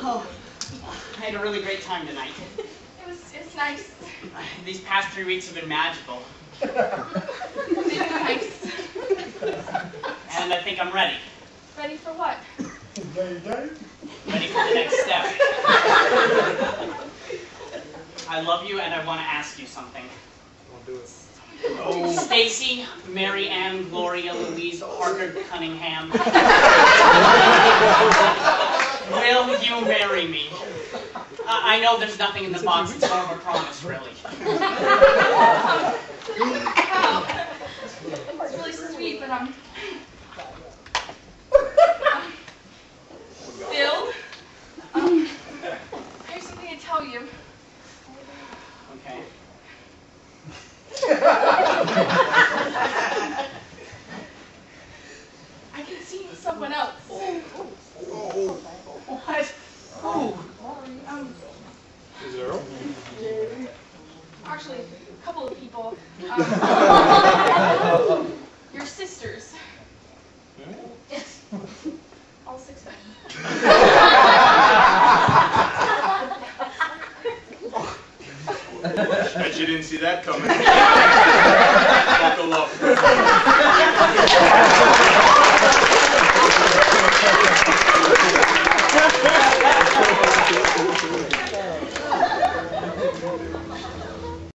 Oh, I had a really great time tonight. It's nice. These past 3 weeks have been magical. It's nice. And I think I'm ready. Ready for what? Ready for the next step. I love you and I want to ask you something. Oh. Stacy, Mary Ann, Gloria, Louise, Parker, Cunningham. Will you marry me? I know there's nothing in the box, it's more of a promise, really. Wow. It's really sweet, but Bill, I have something to tell you. Okay. I can see someone else. What? Who? Is it Earl? Actually, a couple of people. Your sisters. Yes. All 6 of them. Bet you didn't see that coming. Buckle up.